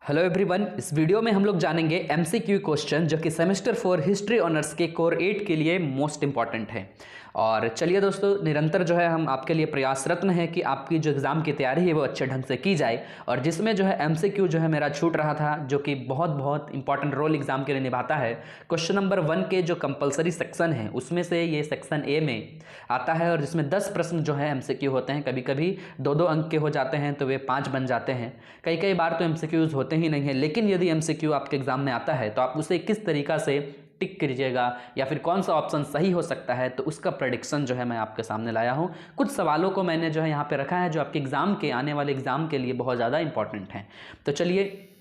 Hello everyone, इस video में हम लोग जानेंगे एमसीक्यू क्वेश्चन जो कि सेमेस्टर 4 हिस्ट्री ऑनर्स के कोर 8 के लिए मोस्ट इंपॉर्टेंट है। और चलिए दोस्तों, निरंतर जो है हम आपके लिए प्रयासरत्न है कि आपकी जो एग्ज़ाम की तैयारी है वो अच्छे ढंग से की जाए। और जिसमें जो है एमसीक्यू जो है मेरा छूट रहा था, जो कि बहुत इंपॉर्टेंट रोल एग्जाम के लिए निभाता है। क्वेश्चन नंबर 1 के जो कंपलसरी सेक्शन है उसमें से ये सेक्शन ए में आता है और जिसमें 10 प्रश्न जो है एमसीक्यू होते हैं। कभी कभी 2-2 अंक के हो जाते हैं तो वे 5 बन जाते हैं, कई बार तो एमसीक्यूज होते ही नहीं है। लेकिन यदि एमसीक्यू आपके एग्जाम में आता है तो आप उसे किस तरीका से टिक कीजिएगा या फिर कौन सा ऑप्शन सही हो सकता है, तो उसका प्रेडिक्शन जो है मैं आपके सामने लाया हूं। कुछ सवालों को मैंने जो है यहाँ पे रखा है जो आपके एग्जाम के आने वाले एग्जाम के लिए बहुत ज़्यादा इंपॉर्टेंट हैं। तो चलिए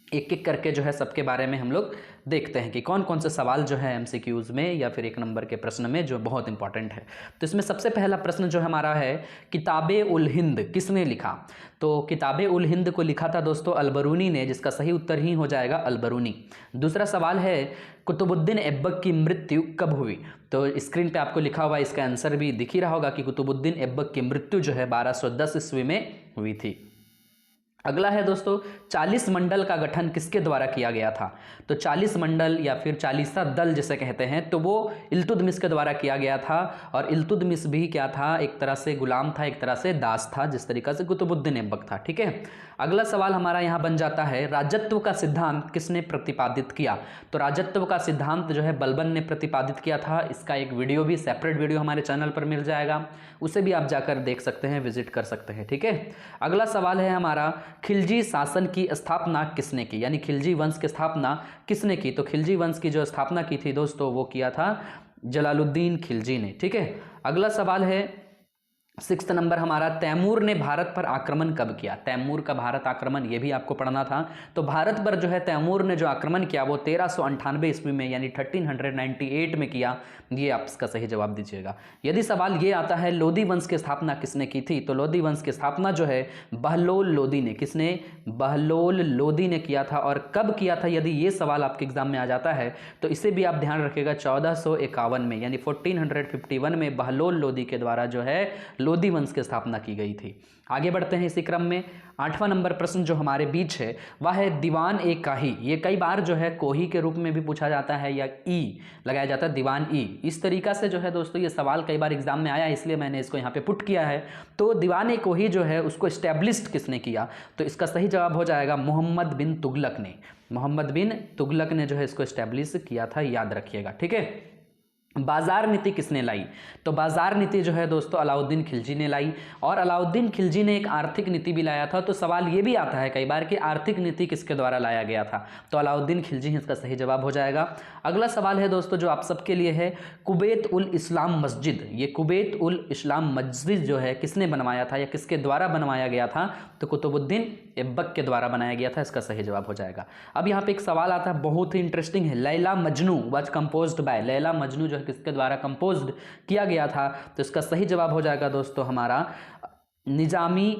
एक एक करके जो है सबके बारे में हम लोग देखते हैं कि कौन कौन से सवाल जो है एमसीक्यूज़ में या फिर 1 नंबर के प्रश्न में जो बहुत इंपॉर्टेंट है। तो इसमें सबसे पहला प्रश्न जो हमारा है, किताबे उल हिंद किसने लिखा? तो किताबे उल हिंद को लिखा था दोस्तों अलबरूनी ने, जिसका सही उत्तर ही हो जाएगा अलबरूनी। दूसरा सवाल है, कुतुबुद्दीन ऐबक की मृत्यु कब हुई? तो स्क्रीन पे आपको लिखा हुआ इसका आंसर भी दिख ही रहा होगा कि कुतुबुद्दीन ऐबक की मृत्यु जो है 1210 ईस्वी में हुई थी। अगला है दोस्तों, 40 मंडल का गठन किसके द्वारा किया गया था? तो 40 मंडल या फिर 40सा दल जिसे कहते हैं, तो वो इल्तुतमिश के द्वारा किया गया था। और इल्तुतमिश भी क्या था, एक तरह से गुलाम था, एक तरह से दास था, जिस तरीका से कुतुबुद्दीन ऐबक था। ठीक है, अगला सवाल हमारा यहाँ बन जाता है, राजत्व का सिद्धांत किसने प्रतिपादित किया? तो राजत्व का सिद्धांत जो है बलबन ने प्रतिपादित किया था। इसका एक वीडियो भी, सेपरेट वीडियो हमारे चैनल पर मिल जाएगा, उसे भी आप जाकर देख सकते हैं, विजिट कर सकते हैं। ठीक है, अगला सवाल है हमारा, खिलजी शासन की स्थापना किसने की? यानी खिलजी वंश की स्थापना किसने की? तो खिलजी वंश की जो स्थापना की थी दोस्तों वो किया था जलालुद्दीन खिलजी ने। ठीक है, अगला सवाल है 6 नंबर हमारा, तैमूर ने भारत पर आक्रमण कब किया? तैमूर का भारत आक्रमण ये भी आपको पढ़ना था। तो भारत पर जो है तैमूर ने जो आक्रमण किया वो 1398 ईस्वी में यानी 1398 में किया। ये आप इसका सही जवाब दीजिएगा। यदि सवाल ये आता है, लोदी वंश की स्थापना किसने की थी? तो लोदी वंश की स्थापना जो है बहलोल लोदी ने, किसने? बहलोल लोदी ने किया था। और कब किया था, यदि ये सवाल आपके एग्जाम में आ जाता है तो इसे भी आप ध्यान रखिएगा, 1451 में यानी 1451 में बहलोल लोदी के द्वारा जो है लोदी वंश की स्थापना की गई थी। आगे बढ़ते हैं इसी क्रम में। 8वां नंबर प्रश्न जो हमारे बीच है वह है दीवान ए काही। ये कई बार जो है कोही के रूप में भी पूछा जाता है या ई लगाया जाता है, दीवान ई। इस तरीका से जो है दोस्तों ये सवाल कई बार एग्जाम में आया, इसलिए मैंने इसको यहाँ पे पुट किया है। तो दीवान ए कोही जो है उसको एस्टेब्लिश्ड किसने किया? तो इसका सही जवाब हो जाएगा मोहम्मद बिन तुगलक ने। मोहम्मद बिन तुगलक ने जो है इसको एस्टेब्लिश किया था, याद रखिएगा। ठीक है, बाजार नीति किसने लाई? तो बाजार नीति जो है दोस्तों अलाउद्दीन खिलजी ने लाई। और अलाउद्दीन खिलजी ने एक आर्थिक नीति भी लाया था। तो सवाल ये भी आता है कई बार कि आर्थिक नीति किसके द्वारा लाया गया था? तो अलाउद्दीन खिलजी ही इसका सही जवाब हो जाएगा। अगला सवाल है दोस्तों जो आप सबके लिए है, कुबैत उल इस्लाम मस्जिद। ये कुबैत उल इस्लाम मस्जिद जो है किसने बनवाया था या किसके द्वारा बनवाया गया था? तो कुतुबुद्दीन ऐबक के द्वारा बनाया गया था, इसका सही जवाब हो जाएगा। अब यहाँ पे एक सवाल आता है, बहुत ही इंटरेस्टिंग है, Laila Majnu was composed bye. Laila Majnu जो है किसके द्वारा कंपोज्ड किया गया था? तो इसका सही जवाब हो जाएगा दोस्तों हमारा निजामी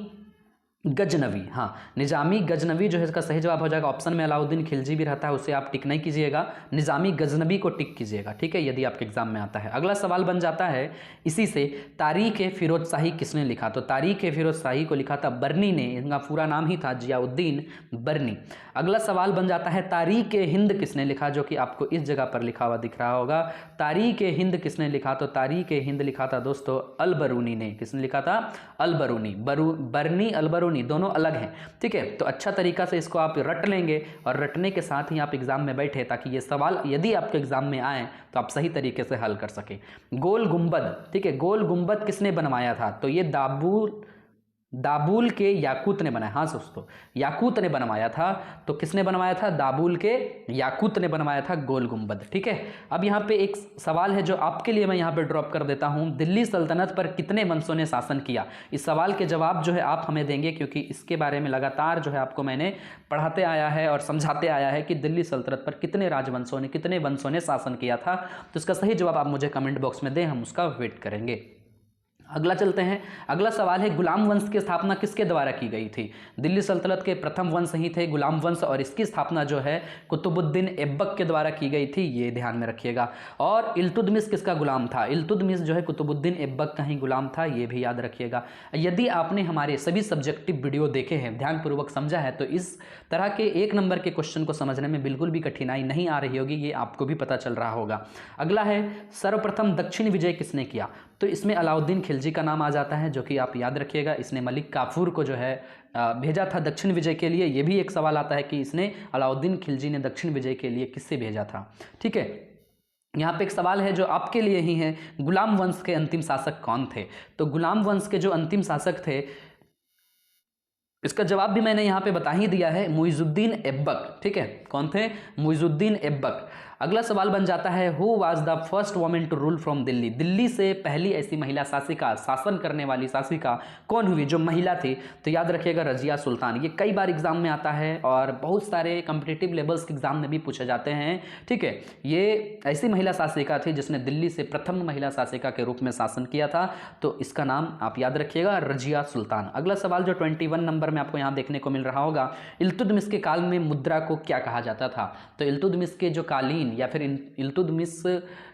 गजनवी। हाँ, निजामी गजनवी जो है इसका सही जवाब हो जाएगा। ऑप्शन में अलाउद्दीन खिलजी भी रहता है, उसे आप टिक नहीं कीजिएगा, निजामी गजनवी को टिक कीजिएगा। ठीक है, यदि आपके एग्जाम में आता है। अगला सवाल बन जाता है इसी से, तारीख फिरोज शाही किसने लिखा? तो तारीख फिरोज शाही को लिखा था बर्नी ने। इनका पूरा नाम ही था जियाउद्दीन बर्नी। अगला सवाल बन जाता है, तारीख हिंद किसने लिखा? जो कि आपको इस जगह पर लिखा हुआ दिख रहा होगा, तारीख हिंद किसने लिखा? तो तारीख हिंद लिखा था दोस्तों अलबरूनी ने। किसने लिखा था? अलबरूनी। बर्नी अलबरूनी दोनों अलग हैं। ठीक है, तो अच्छा तरीका से इसको आप रट लेंगे और रटने के साथ ही आप एग्जाम में बैठे ताकि ये सवाल यदि आपके एग्जाम में आए तो आप सही तरीके से हल कर सके। गोल गुंबद, ठीक है, गोल गुंबद किसने बनवाया था? तो ये दाबुल के याकूत ने बनाया। हाँ दोस्तों, याकूत ने बनवाया था। तो किसने बनवाया था? दाबुल के याकूत ने बनवाया था गोल गुंबद। ठीक है, अब यहाँ पे एक सवाल है जो आपके लिए मैं यहाँ पे ड्रॉप कर देता हूँ, दिल्ली सल्तनत पर कितने वंशों ने शासन किया? इस सवाल के जवाब जो है आप हमें देंगे, क्योंकि इसके बारे में लगातार जो है आपको मैंने पढ़ाते आया है और समझाते आया है कि दिल्ली सल्तनत पर कितने राजवंशों ने, कितने वंशों ने शासन किया था। तो इसका सही जवाब आप मुझे कमेंट बॉक्स में दें, हम उसका वेट करेंगे। अगला चलते हैं। अगला सवाल है गुलाम वंश की स्थापना किसके द्वारा की गई थी? दिल्ली सल्तनत के प्रथम वंश ही थे गुलाम वंश, और इसकी स्थापना जो है कुतुबुद्दीन ऐबक के द्वारा की गई थी, ये ध्यान में रखिएगा। और इल्तुतमिश किसका गुलाम था? इल्तुतमिश जो है कुतुबुद्दीन ऐबक का ही गुलाम था, ये भी याद रखिएगा। यदि आपने हमारे सभी सब्जेक्टिव वीडियो देखे हैं, ध्यानपूर्वक समझा है, तो इस तरह के 1 नंबर के क्वेश्चन को समझने में बिल्कुल भी कठिनाई नहीं आ रही होगी, ये आपको भी पता चल रहा होगा। अगला है सर्वप्रथम दक्षिण विजय किसने किया? तो इसमें अलाउद्दीन खिलजी का नाम आ जाता है, जो कि आप याद रखिएगा। इसने मलिक काफूर को जो है भेजा था दक्षिण विजय के लिए। ये भी एक सवाल आता है कि इसने अलाउद्दीन खिलजी ने दक्षिण विजय के लिए किससे भेजा था। ठीक है, यहाँ पे एक सवाल है जो आपके लिए ही है, गुलाम वंश के अंतिम शासक कौन थे? तो गुलाम वंश के जो अंतिम शासक थे, इसका जवाब भी मैंने यहाँ पे बता ही दिया है, मुइजुद्दीन ऐबक। ठीक है, कौन थे? मुइजुद्दीन ऐबक। अगला सवाल बन जाता है, who was the first women to rule from Delhi? Delhi से पहली ऐसी महिला शासिका, शासन करने वाली शासिका कौन हुई जो महिला थी? तो याद रखिएगा रजिया सुल्तान। ये कई बार एग्जाम में आता है और बहुत सारे कॉम्पिटिटिव लेवल्स के एग्जाम में भी पूछे जाते हैं। ठीक है, ये ऐसी महिला शासिका थी जिसने दिल्ली से प्रथम महिला शासिका के रूप में शासन किया था, तो इसका नाम आप याद रखिएगा, रजिया सुल्तान। अगला सवाल जो 21 नंबर में आपको यहाँ देखने को मिल रहा होगा, इल्तुतमिश के काल में मुद्रा को क्या कहा जाता था? तो इल्तुतमिश के जो कालीन या फिर इल्तुतमिश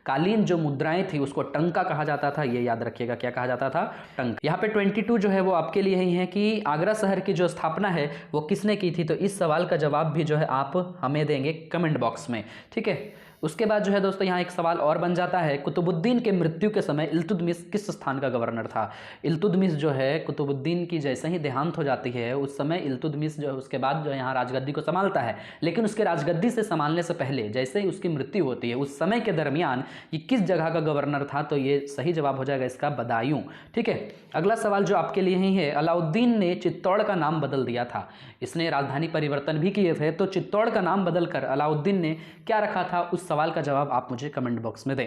कालीन जो मुद्राएं थी उसको टंका कहा जाता था, ये याद रखिएगा, क्या कहा जाता था? टंक। यहाँ पे 22 जो है वो आपके लिए ही है कि आगरा शहर की जो स्थापना है वो किसने की थी? तो इस सवाल का जवाब भी जो है आप हमें देंगे कमेंट बॉक्स में। ठीक है, उसके बाद जो है दोस्तों यहाँ एक सवाल और बन जाता है, कुतुबुद्दीन के मृत्यु के समय इल्तुतमिश किस स्थान का गवर्नर था? इल्तुतमिश जो है कुतुबुद्दीन की जैसे ही देहांत हो जाती है उस समय इल्तुतमिश जो है उसके बाद जो है यहाँ राजगद्दी को संभालता है, लेकिन उसके राजगद्दी से संभालने से पहले जैसे ही उसकी मृत्यु होती है उस समय के दरमियान ये किस जगह का गवर्नर था? तो ये सही जवाब हो जाएगा इसका बदायूं। ठीक है, अगला सवाल जो आपके लिए ही है, अलाउद्दीन ने चित्तौड़ का नाम बदल दिया था, इसने राजधानी परिवर्तन भी किए थे, तो चित्तौड़ का नाम बदलकर अलाउद्दीन ने क्या रखा था? उस सवाल का जवाब आप मुझे कमेंट बॉक्स में दें।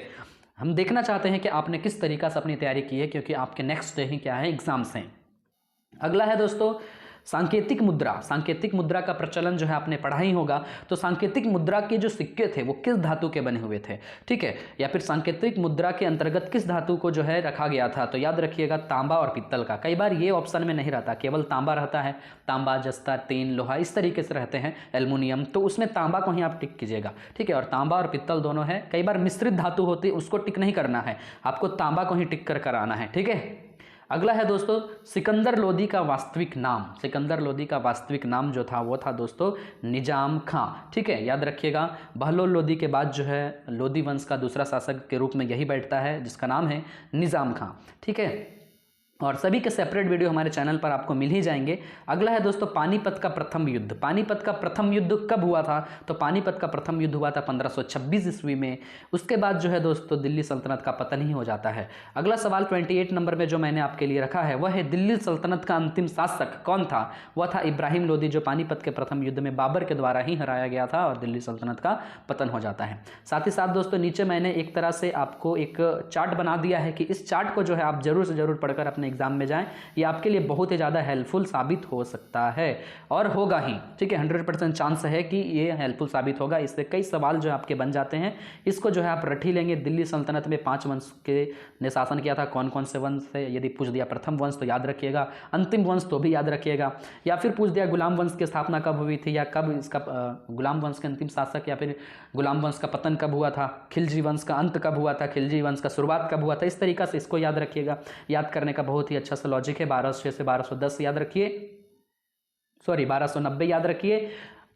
हम देखना चाहते हैं कि आपने किस तरीका से अपनी तैयारी की है, क्योंकि आपके नेक्स्ट डे ही क्या है, एग्जाम्स हैं। अगला है दोस्तों सांकेतिक मुद्रा। सांकेतिक मुद्रा का प्रचलन जो है आपने पढ़ा ही होगा। तो सांकेतिक मुद्रा के जो सिक्के थे वो किस धातु के बने हुए थे? ठीक है, या फिर सांकेतिक मुद्रा के अंतर्गत किस धातु को जो है रखा गया था? तो याद रखिएगा तांबा और पित्तल का। कई बार ये ऑप्शन में नहीं रहता, केवल तांबा रहता है, तांबा, जस्ता, टीन, लोहा, इस तरीके से रहते हैं, एल्युमिनियम, तो उसमें तांबा को ही आप टिक कीजिएगा। ठीक है, और तांबा और पित्तल दोनों है। कई बार मिश्रित धातु होती है, उसको टिक नहीं करना है, आपको तांबा को ही टिक कर आना है। ठीक है, अगला है दोस्तों सिकंदर लोदी का वास्तविक नाम। सिकंदर लोदी का वास्तविक नाम जो था वो था दोस्तों निजाम खां। ठीक है, याद रखिएगा, बहलोल लोदी के बाद जो है लोदी वंश का दूसरा शासक के रूप में यही बैठता है जिसका नाम है निजाम खां। ठीक है, और सभी के सेपरेट वीडियो हमारे चैनल पर आपको मिल ही जाएंगे। अगला है दोस्तों पानीपत का प्रथम युद्ध। पानीपत का प्रथम युद्ध कब हुआ था? तो पानीपत का प्रथम युद्ध हुआ था 1526 ईस्वी में। उसके बाद जो है दोस्तों दिल्ली सल्तनत का पतन ही हो जाता है। अगला सवाल 28 नंबर में जो मैंने आपके लिए रखा है वह है दिल्ली सल्तनत का अंतिम शासक कौन था? वह था इब्राहिम लोदी, जो पानीपत के प्रथम युद्ध में बाबर के द्वारा ही हराया गया था और दिल्ली सल्तनत का पतन हो जाता है। साथ ही साथ दोस्तों नीचे मैंने एक तरह से आपको एक चार्ट बना दिया है कि इस चार्ट को जो है आप जरूर से जरूर पढ़कर अपने एग्जाम में जाएं, ये आपके लिए बहुत ही ज़्यादा हेल्पफुल साबित हो सकता है और होगा ही। ठीक है, 100% चांस है कि ये हेल्पफुल साबित होगा। इससे कई सवाल जो है आपके बन जाते हैं, इसको जो है आप रट ही लेंगे। दिल्ली सल्तनत में 5 वंश के ने शासन किया था, कौन कौन से वंश है? यदि पूछ दिया प्रथम वंश तो याद रखिएगा, अंतिम वंश तो भी याद रखिएगा, या फिर पूछ दिया गुलाम वंश की स्थापना कब हुई थी या कब इसका गुलाम वंश के अंतिम शासक या फिर गुलाम वंश का पतन कब हुआ था, खिलजी वंश का अंत कब हुआ था, खिलजी वंश का शुरुआत कब हुआ था, इस तरीका से इसको याद रखिएगा। याद करने का बहुत ही अच्छा सा लॉजिक है। 1206 से 1210 याद रखिए, सॉरी 1290 याद रखिए।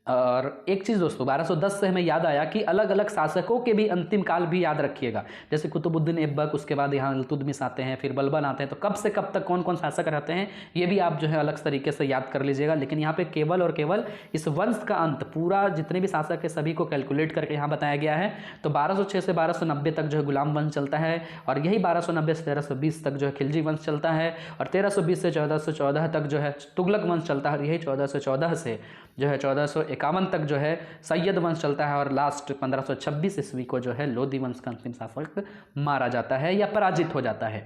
और एक चीज़ दोस्तों 1210 से हमें याद आया कि अलग अलग शासकों के भी अंतिम काल भी याद रखिएगा। जैसे कुतुबुद्दीन ऐबक, उसके बाद यहाँ इल्तुतमिश आते हैं, फिर बलबन आते हैं, तो कब से कब तक कौन कौन शासक रहते हैं ये भी आप जो है अलग तरीके से याद कर लीजिएगा। लेकिन यहाँ पे केवल और केवल इस वंश का अंत, पूरा जितने भी शासक है सभी को कैलकुलेट करके यहाँ बताया गया है। तो 1206 से 1290 तक जो है गुलाम वंश चलता है, और यही 1290 से 1320 तक जो है खिलजी वंश चलता है, और 1320 से 1414 तक जो है तुगलक वंश चलता है, यही 1414 से जो है 1451 तक जो है सैयद वंश चलता है, और लास्ट 1526 ईस्वी को जो है लोदी वंश का अंतिम शासक मारा जाता है या पराजित हो जाता है।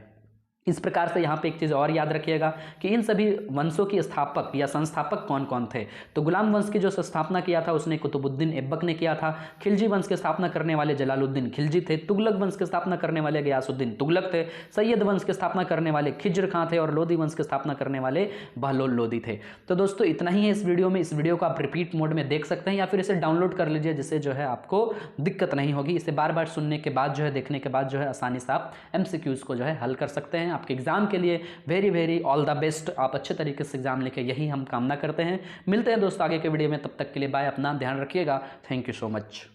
इस प्रकार से यहाँ पे एक चीज़ और याद रखिएगा कि इन सभी वंशों की स्थापक या संस्थापक कौन कौन थे। तो गुलाम वंश की जो स्थापना किया था उसने कुतुबुद्दीन ऐबक ने किया था। खिलजी वंश की स्थापना करने वाले जलालुद्दीन खिलजी थे। तुगलक वंश की स्थापना करने वाले गयासुद्दीन तुगलक थे। सैयद वंश की स्थापना करने वाले खिज्र खां थे और लोधी वंश की स्थापना करने वाले बहलोल लोधी थे। तो दोस्तों इतना ही है इस वीडियो में। इस वीडियो को आप रिपीट मोड में देख सकते हैं या फिर इसे डाउनलोड कर लीजिए, जिससे जो है आपको दिक्कत नहीं होगी। इसे बार बार सुनने के बाद जो है, देखने के बाद जो है आसानी से आप MCQs को जो है हल कर सकते हैं। आपके एग्जाम के लिए very very all the best. आप अच्छे तरीके से एग्जाम लेके, यही हम कामना करते हैं। मिलते हैं दोस्तों आगे के वीडियो में, तब तक के लिए बाय। अपना ध्यान रखिएगा। Thank you so much.